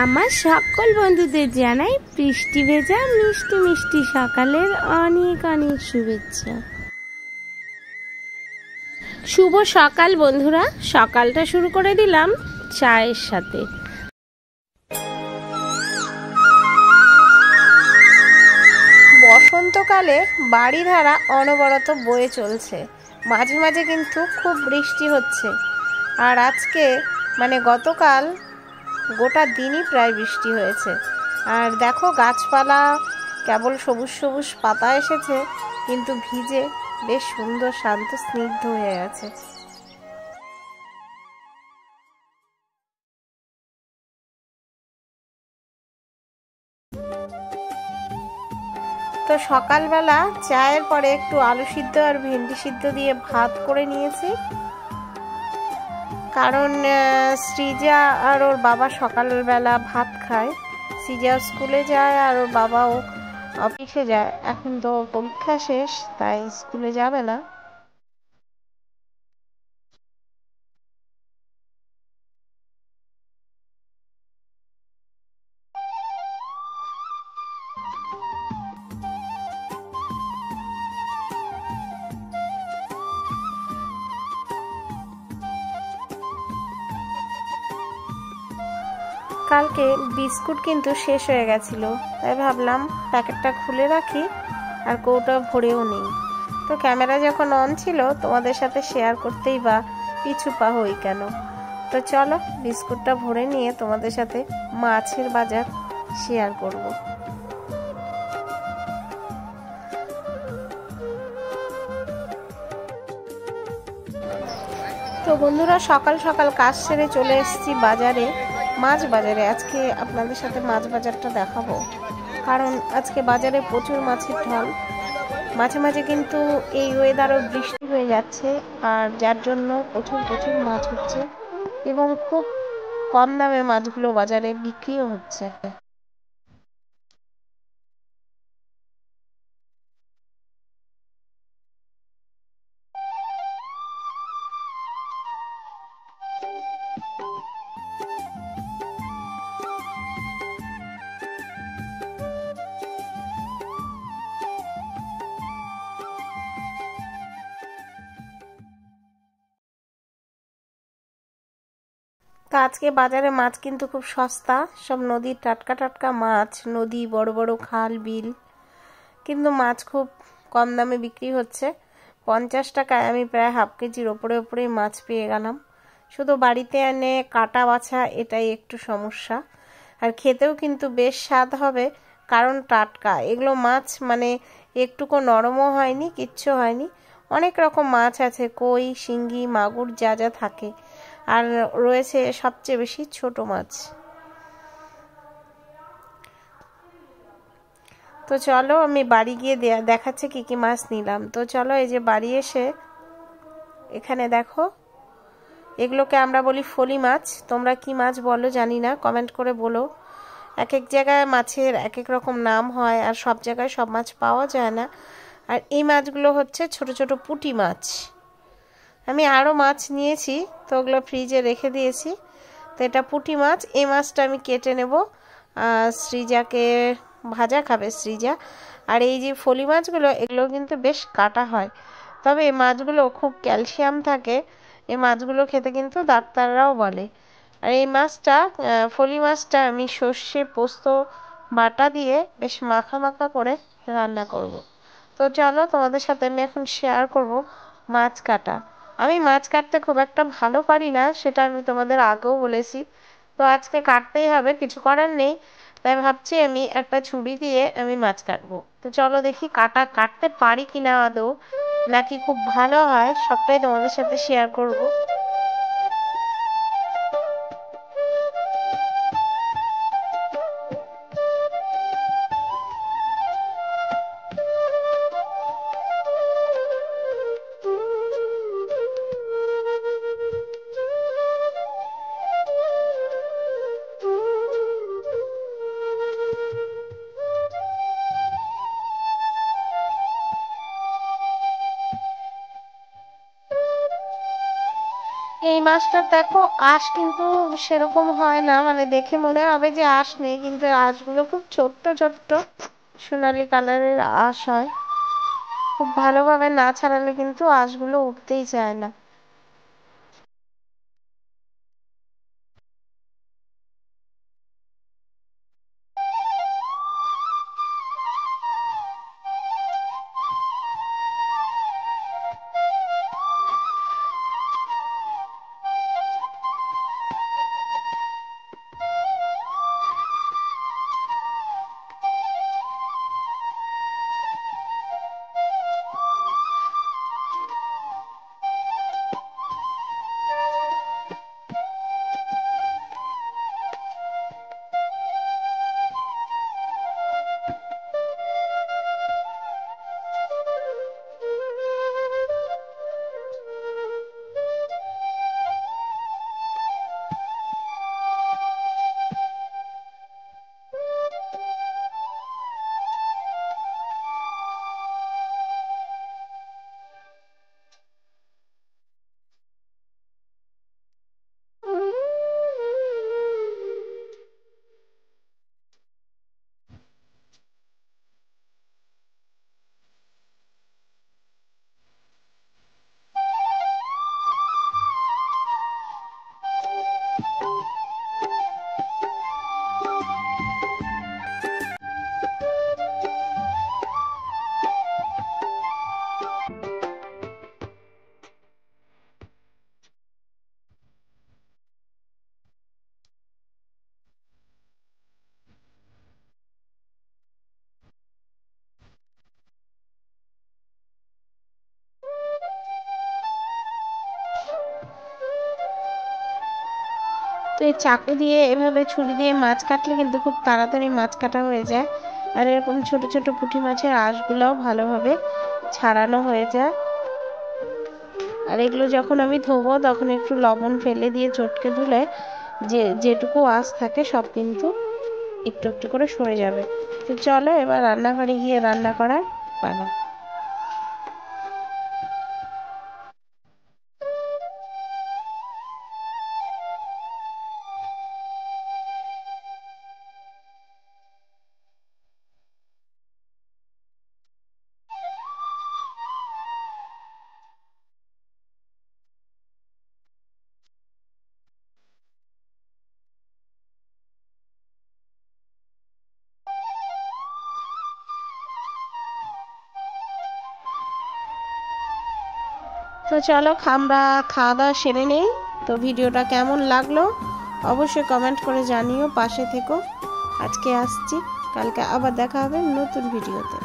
আমার সকল বন্ধুদের জানাই বৃষ্টি ভেজা মিষ্টি মিষ্টি সকালের অনেক অনেক শুভেচ্ছা। শুভ সকাল বন্ধুরা। সকালটা শুরু করে দিলাম চায়ের সাথে। বসন্তকালে বাড়িধারা অনবরত বয়ে চলছে, মাঝে মাঝে কিন্তু খুব বৃষ্টি হচ্ছে। আর আজকে গতকাল গোটা দিনই প্রায় বৃষ্টি হয়েছে। আর দেখো গাছপালা কেবল সবুজ সবুজ পাতা এসেছে, কিন্তু ভিজে বেশ সুন্দর শান্ত স্নিগ্ধ হয়ে গেছে। তো সকালবেলা চায়ের পরে একটু আলু সিদ্ধ আর ভেন্ডি সিদ্ধ দিয়ে ভাত করে নিয়েছি, কারণ সৃজা আর ওর বাবা সকালবেলা ভাত খায়। সৃজা স্কুলে যায় আর ওর বাবাও অফিসে যায়। এখন তো পরীক্ষা শেষ, তাই স্কুলে যাবে না। কালকে বিস্কুট কিন্তু শেষ হয়ে গেছিল, তাই ভাবলাম প্যাকেটটা খুলে রাখি, আর কৌটা ভরেও নেই। তো ক্যামেরা যখন অন ছিল তোমাদের সাথে শেয়ার করতেই বা পিছু পা হই কেন। তো চলো বিস্কুটটা ভরে নিয়ে তোমাদের সাথে মাছের বাজার শেয়ার করব। তো বন্ধুরা, সকাল সকাল কাজ সেরে চলে এসেছি বাজারে, মাছ বাজারে। আজকে আপনাদের সাথে মাছ বাজারটা দেখাবো, কারণ আজকে বাজারে প্রচুর মাছের ঢল। মাঝে মাঝে কিন্তু এই ওয়েদারও বৃষ্টি হয়ে যাচ্ছে, আর যার জন্য প্রচুর প্রচুর মাছ হচ্ছে এবং খুব কম দামে মাছগুলো বাজারে বিক্রিও হচ্ছে। তো আজকে বাজারে মাছ কিন্তু খুব সস্তা, সব নদীর টাটকা টাটকা মাছ, নদী, বড় বড় খাল বিল, কিন্তু মাছ খুব কম দামে বিক্রি হচ্ছে। 50 টাকায় আমি প্রায় হাফ কেজির ওপরেই মাছ পেয়ে গেলাম। শুধু বাড়িতে এনে কাটা বাছা এটাই একটু সমস্যা, আর খেতেও কিন্তু বেশ স্বাদ হবে, কারণ টাটকা এগুলো মাছ, একটুকু নরমও হয়নি, কিচ্ছু হয়নি। অনেক রকম মাছ আছে, কই, শিঙ্গি, মাগুর, যা যা থাকে। আর রয়েছে সবচেয়ে বেশি ছোট মাছ। তো চলো আমি বাড়ি গিয়ে দেখাচ্ছে কি কি মাছ নিলাম। তো চলো, এই যে বাড়ি এসে এখানে দেখো, এগুলোকে আমরা বলি ফলি মাছ। তোমরা কি মাছ বলো জানি না, কমেন্ট করে বলো। এক এক জায়গায় মাছের এক এক রকম নাম হয়, আর সব জায়গায় সব মাছ পাওয়া যায় না। আর এই মাছগুলো হচ্ছে ছোট ছোট পুঁটি মাছ। আমি আরও মাছ নিয়েছি, তো ওগুলো ফ্রিজে রেখে দিয়েছি। তো এটা পুঁটি মাছ। এই মাছটা আমি কেটে নেব, সৃজাকে ভাজা খাবে সৃজা। আর এই যে ফলি মাছগুলো, এগুলো কিন্তু বেশ কাটা হয়, তবে এই মাছগুলো খুব ক্যালসিয়াম থাকে। এই মাছগুলো খেতে কিন্তু ডাক্তাররাও বলে। আর এই মাছটা, ফলি মাছটা আমি সর্ষে পোস্ত বাটা দিয়ে বেশ মাখা মাখা করে রান্না করব। তো চলো তোমাদের সাথে আমি এখন শেয়ার করব মাছ কাটা। আমি মাছ কাটতে খুব একটা ভালো পারি না, সেটা আমি তোমাদের আগেও বলেছি। তো আজকে কাটতেই হবে, কিছু করার নেই। তাই ভাবছি আমি একটা ছুরি দিয়ে আমি মাছ কাটবো। তো চলো দেখি কাটতে পারি কিনা আদৌ, নাকি খুব ভালো হয়, সবটাই তোমাদের সাথে শেয়ার করব। মাছটা দেখো আঁশ কিন্তু সেরকম হয় না, মানে দেখে মনে হবে যে আঁশ নেই, কিন্তু আঁশগুলো খুব ছোট্ট ছোট্ট সোনালি কালারের আঁশ হয়। খুব ভালোভাবে না ছাড়ালে কিন্তু আঁশগুলো উঠতেই চায় না। তো এই চাকু দিয়ে এভাবে ছুরি দিয়ে মাছ কাটলে কিন্তু খুব তাড়াতাড়ি মাছ কাটা হয়ে যায়, আর এরকম ছোট ছোট পুঁটি মাছের আঁশগুলোও ভালোভাবে ছাড়ানো হয়ে যায়। আর এগুলো যখন আমি ধোবো তখন একটু লবণ ফেলে দিয়ে চটকে ধুলে যেটুকু আঁশ থাকে সব কিন্তু একটু একটু করে সরে যাবে। তো চলো এবার রান্নাঘরে গিয়ে রান্না করার পালা। তো চলো আমরা খাওয়া দাওয়া সেরে নেই। তো ভিডিওটা কেমন লাগলো অবশ্যই কমেন্ট করে জানিও, পাশে থেকো। আজকে আসছি, কালকে আবার দেখা হবে নতুন ভিডিওতে।